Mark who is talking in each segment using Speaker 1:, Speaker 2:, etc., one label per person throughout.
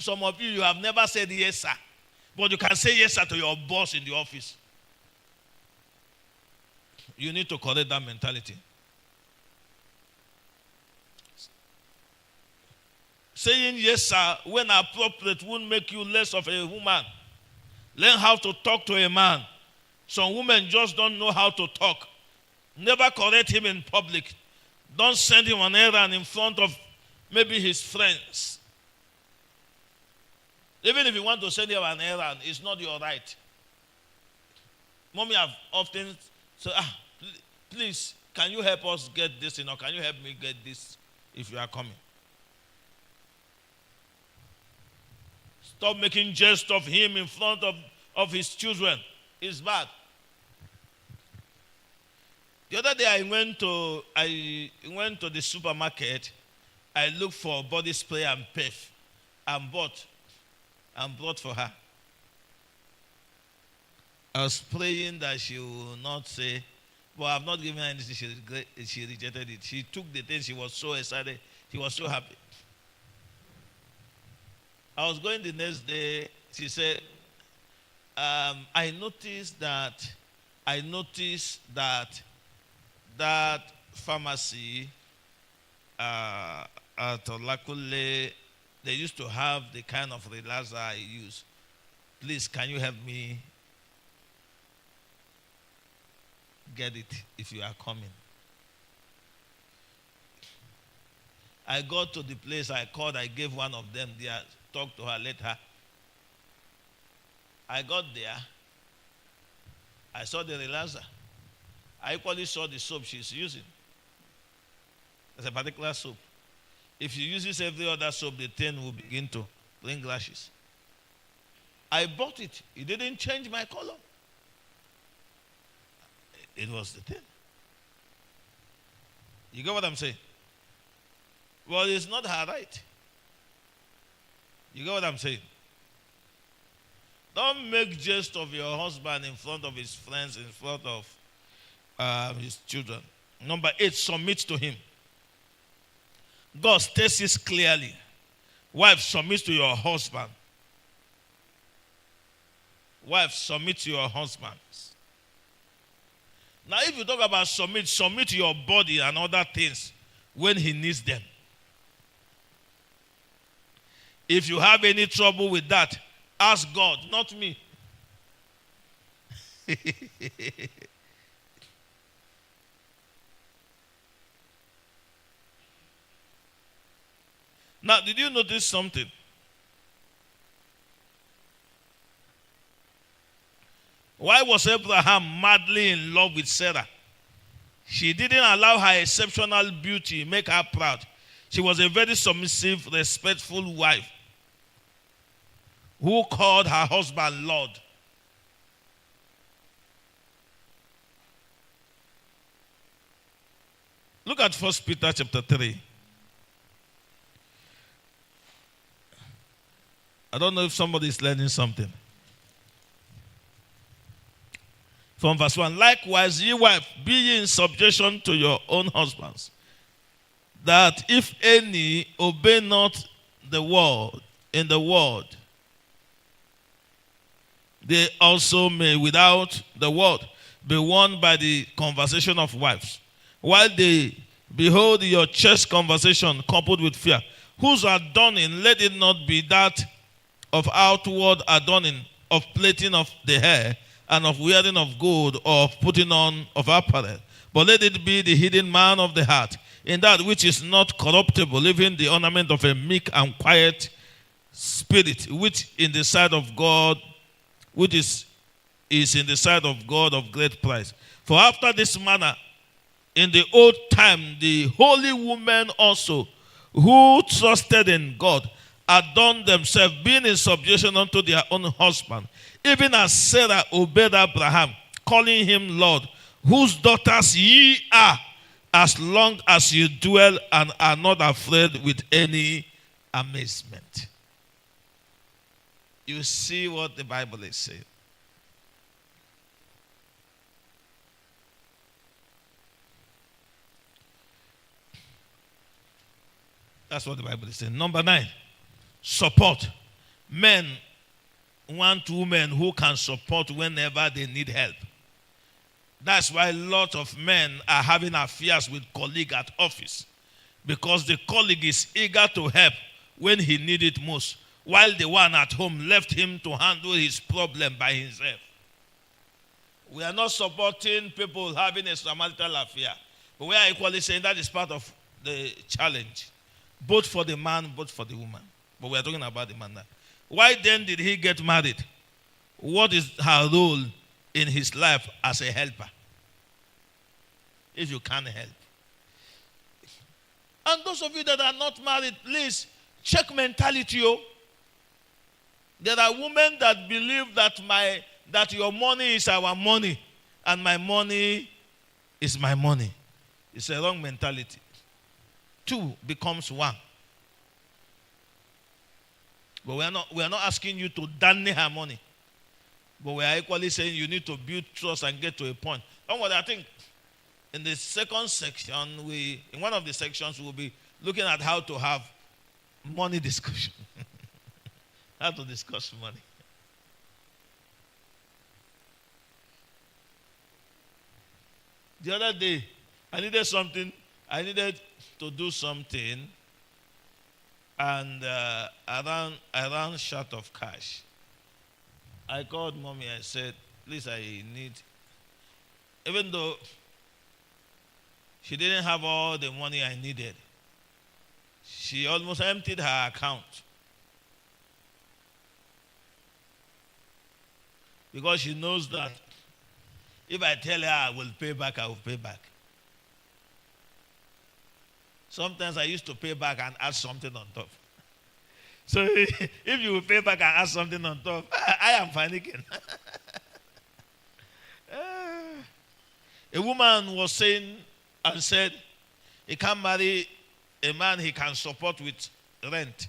Speaker 1: some of you have never said yes, sir. But you can say yes, sir, to your boss in the office. You need to correct that mentality. Saying yes, sir, when appropriate, won't make you less of a woman. Learn how to talk to a man. Some women just don't know how to talk. Never correct him in public. Don't send him on errand in front of maybe his friends. Even if you want to send him an errand, it's not your right. Mommy have often said, please, can you help us get this, or can you help me get this if you are coming? Stop making jest of him in front of his children. It's bad. The other day I went to the supermarket. I looked for body spray and perf and brought for her. I was praying that she will not say, but I've not given her anything. She rejected it. She took the thing. She was so excited. She was so happy. I was going the next day. She said, I noticed that that pharmacy at Olakule, they used to have the kind of relaxer I use. Please, can you help me get it if you are coming? I got to the place, I called, I gave one of them there, talked to her, let her. I got there. I saw the relaxer. I equally saw the soap she's using. There's a particular soap. If she uses every other soap, the thing will begin to bring lashes. I bought it. It didn't change my color. It was the thing. You get what I'm saying? Well, it's not her right. You get what I'm saying? Don't make jest of your husband in front of his friends, in front of his children. Number 8, submit to him. God states this clearly. Wife, submit to your husband. Wife, submit to your husbands. Now, if you talk about submit to your body and other things when he needs them. If you have any trouble with that, ask God, not me. Now, did you notice something? Why was Abraham madly in love with Sarah? She didn't allow her exceptional beauty make her proud. She was a very submissive, respectful wife who called her husband Lord. Look at 1 Peter chapter 3. I don't know if somebody is learning something. From verse 1, likewise, ye wife, be ye in subjection to your own husbands, that if any obey not the word in the word, they also may without the word be won by the conversation of wives, while they behold your chaste conversation coupled with fear, whose adorning let it not be that of outward adorning, of plaiting of the hair, and of wearing of gold, or of putting on of apparel, but let it be the hidden man of the heart, in that which is not corruptible, even the ornament of a meek and quiet spirit, which in the sight of God, which is in the sight of God of great price. For after this manner, in the old time, the holy women also, who trusted in God, adorned themselves, being in subjection unto their own husband, even as Sarah obeyed Abraham, calling him Lord, whose daughters ye are, as long as you dwell and are not afraid with any amazement. You see what the Bible is saying. That's what the Bible is saying. Number 9, support. Men want women who can support whenever they need help. That's why a lot of men are having affairs with colleague at office, because the colleague is eager to help when he needs it most, while the one at home left him to handle his problem by himself. We are not supporting people having a extramarital affair, but we are equally saying that is part of the challenge, both for the man, both for the woman. But we are talking about the man now. Why then did he get married? What is her role in his life as a helper? If you can't help. And those of you that are not married, please check mentality. There are women that believe that your money is our money and my money is my money. It's a wrong mentality. Two becomes one. But we are not asking you to danny her money. But we are equally saying you need to build trust and get to a point. And what I think in the second section, in one of the sections, we'll be looking at how to have money discussion. How to discuss money. The other day, I needed to do something, and I ran short of cash. I called mommy and said, please, I need, even though she didn't have all the money I needed, she almost emptied her account. Because she knows that if I tell her I will pay back, I will pay back. Sometimes I used to pay back and add something on top. So if you will pay back and add something on top, I am panicking. A woman was saying and said, he can't marry a man he can support with rent.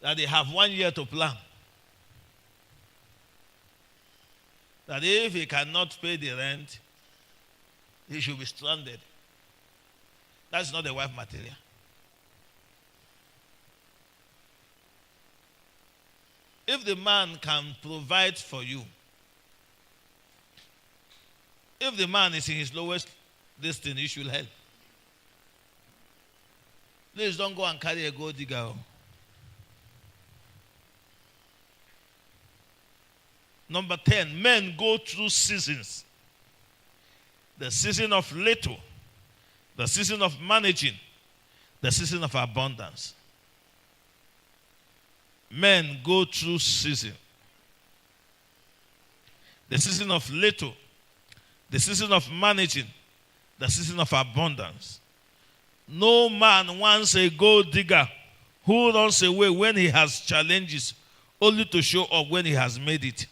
Speaker 1: That they have 1 year to plan. That if he cannot pay the rent, he should be stranded. That's not the wife material. If the man can provide for you, if the man is in his lowest destiny, you should help. Please don't go and carry a gold digger. Number 10, men go through seasons. The season of little, the season of managing, the season of abundance. Men go through season. The season of little, the season of managing, the season of abundance. No man wants a gold digger who runs away when he has challenges, only to show up when he has made it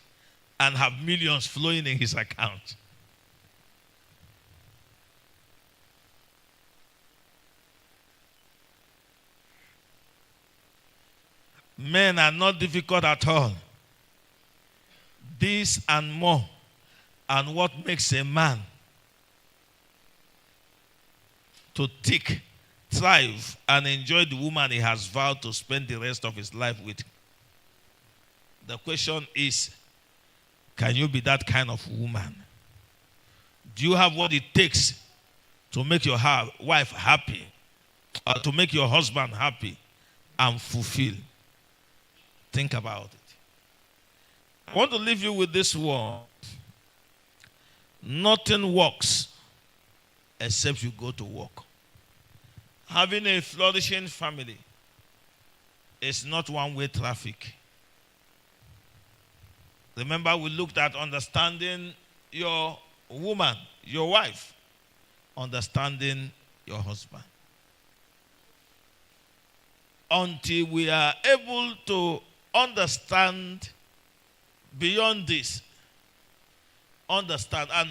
Speaker 1: and have millions flowing in his account. Men are not difficult at all. This and more, and what makes a man to tick, thrive, and enjoy the woman he has vowed to spend the rest of his life with. The question is, can you be that kind of woman? Do you have what it takes to make your wife happy, or to make your husband happy and fulfill? Think about it. I want to leave you with this word. Nothing works except you go to work. Having a flourishing family is not one-way traffic. Remember, we looked at understanding your woman, your wife, understanding your husband. Until we are able to understand beyond this, understand. And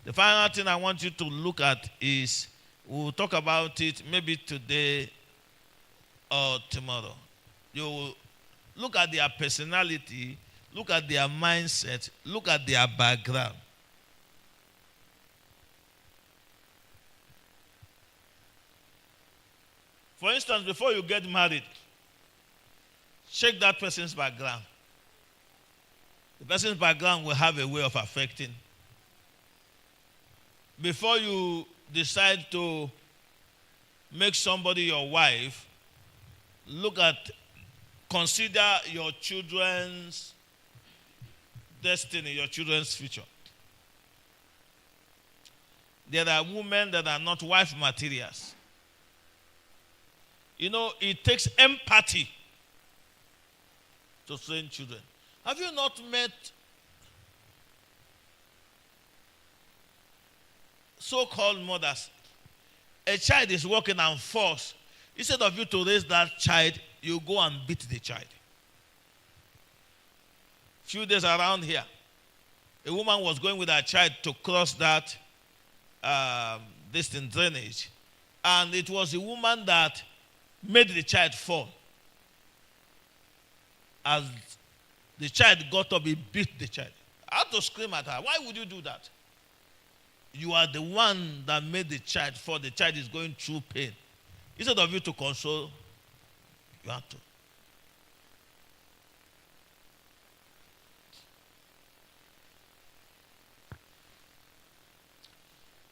Speaker 1: the final thing I want you to look at is, we'll talk about it maybe today or tomorrow. You will look at their personality, look at their mindset, look at their background. For instance, before you get married, check that person's background. The person's background will have a way of affecting. Before you decide to make somebody your wife, consider your children's destiny, your children's future. There are women that are not wife materials. It takes empathy to train children. Have you not met so-called mothers? A child is walking and falls. Instead of you to raise that child, you go and beat the child. Few days around here, a woman was going with her child to cross that distant drainage, and it was a woman that made the child fall. As the child got up, he beat the child. I had to scream at her. Why would you do that? You are the one that made the child fall. The child is going through pain. Instead of you to console, you have to.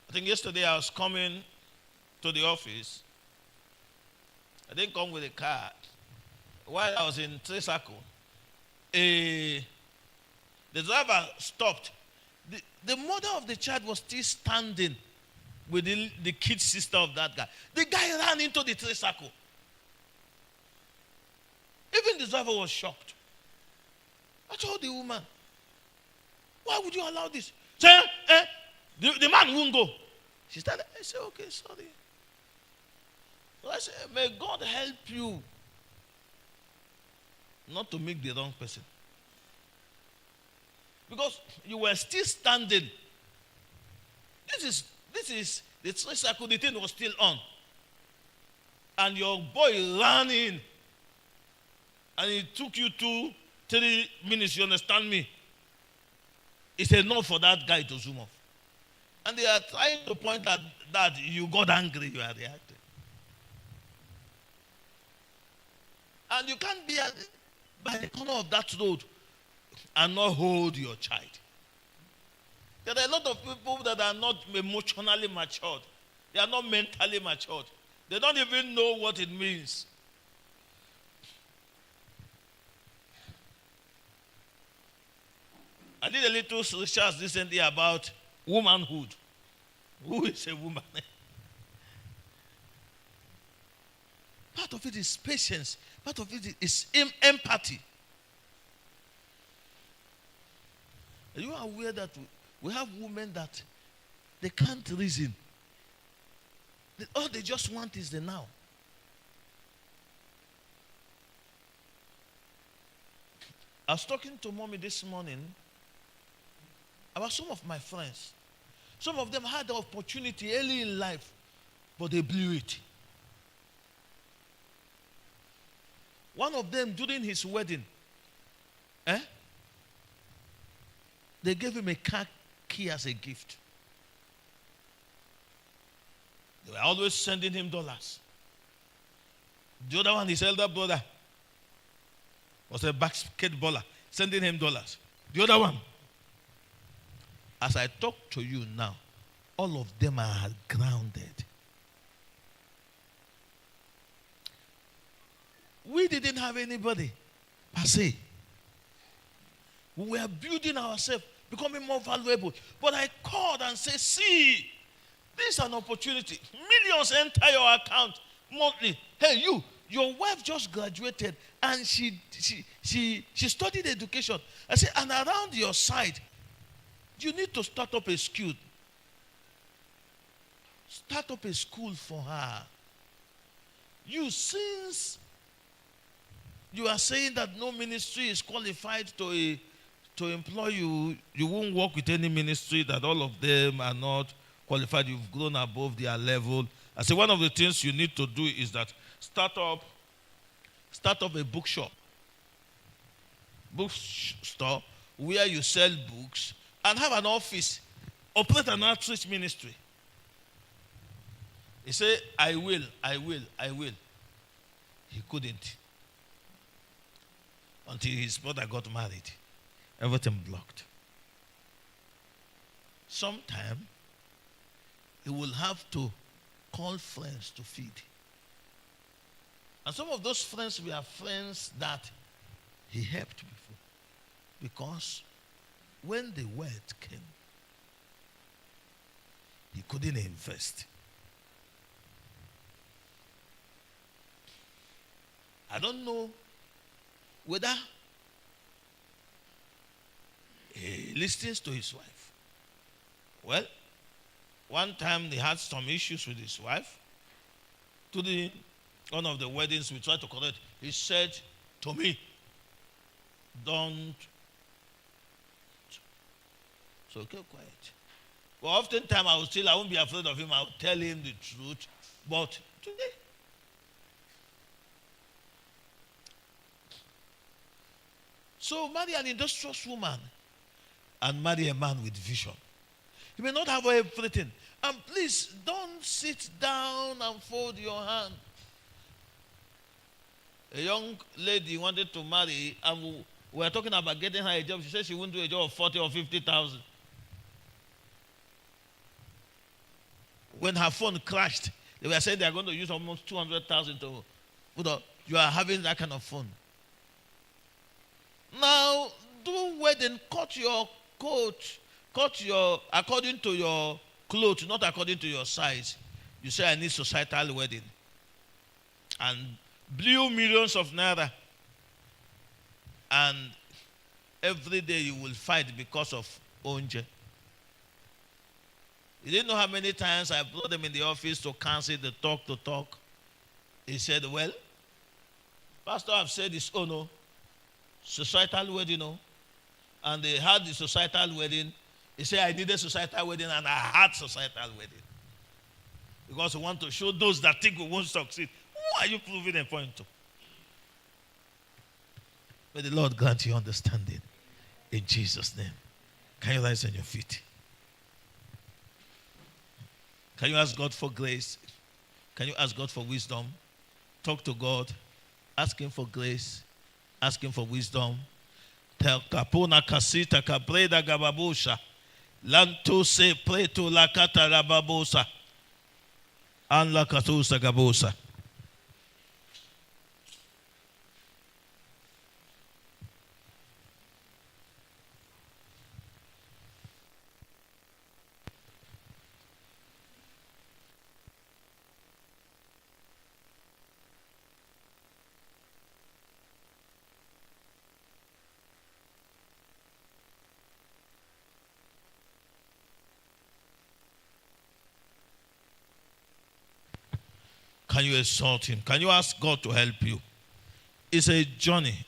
Speaker 1: I think yesterday I was coming to the office. I didn't come with a car. While I was in tricycle, the driver stopped. The mother of the child was still standing with the kid sister of that guy. The guy ran into the tricycle. Even the driver was shocked. I told the woman, why would you allow this? Say, the man won't go. She started, I said, okay, sorry. So I said, may God help you not to make the wrong person. Because you were still standing. This is the tricycle, the thing was still on. And your boy ran in. And it took you 2-3 minutes, you understand me? It's enough for that guy to zoom off. And they are trying to point at that you got angry, you are reacting. And you can't be by the corner of that road and not hold your child. There are a lot of people that are not emotionally matured. They are not mentally matured. They don't even know what it means. I did a little research recently about womanhood. Who is a woman? Part of it is patience. Part of it is empathy. Are you aware that we have women that they can't reason? All they just want is the now. I was talking to mommy this morning about some of my friends. Some of them had the opportunity early in life, but they blew it. One of them, during his wedding, they gave him a car key as a gift. They were always sending him dollars. The other one, his elder brother, was a basketballer, sending him dollars. The other one, as I talk to you now, all of them are grounded. We didn't have anybody per se. We were building ourselves, becoming more valuable. But I called and said, see, this is an opportunity. Millions enter your account monthly. Hey, your wife just graduated and she studied education. I said, and around your side, you need to start up a school. Start up a school for her. Since you are saying that no ministry is qualified to employ you, you won't work with any ministry, that all of them are not qualified. You've grown above their level. I say one of the things you need to do is that start up a bookshop. Bookstore where you sell books and have an office. Operate an outreach ministry. He said, I will. He couldn't. Until his brother got married. Everything blocked. Sometime he will have to call friends to feed. And some of those friends were friends that he helped before. Because when the word came, he couldn't invest. I don't know whether he listens to his wife. Well, one time they had some issues with his wife. To one of the weddings we tried to correct, he said to me, don't. So keep quiet. But oftentimes I won't be afraid of him. I will tell him the truth. But today, so marry an industrious woman and marry a man with vision. You may not have everything. And please don't sit down and fold your hand. A young lady wanted to marry, and we were talking about getting her a job. She said she wouldn't do a job of 40 or 50,000. When her phone crashed, they were saying they are going to use almost 200,000 to put up. You are having that kind of phone. Now, do wedding, cut your coat, according to your clothes, not according to your size. You say, I need societal wedding. And blew millions of naira. And every day you will fight because of onje. You didn't know how many times I brought them in the office to cancel the talk. He said, well, Pastor, I've said this, oh no, societal wedding, no. And they had the societal wedding. He said, I needed societal wedding, and I had societal wedding. Because we want to show those that think we won't succeed. Who are you proving a point to? May the Lord grant you understanding. In Jesus' name. Can you rise on your feet? Can you ask God for grace? Can you ask God for wisdom? Talk to God. Ask Him for grace. Ask Him for wisdom. Tel kapuna kasita kabreda gababusha. Lanto se preto la kata rababosa. An la katusa gabosa. Can you exalt Him? Can you ask God to help you? It's a journey.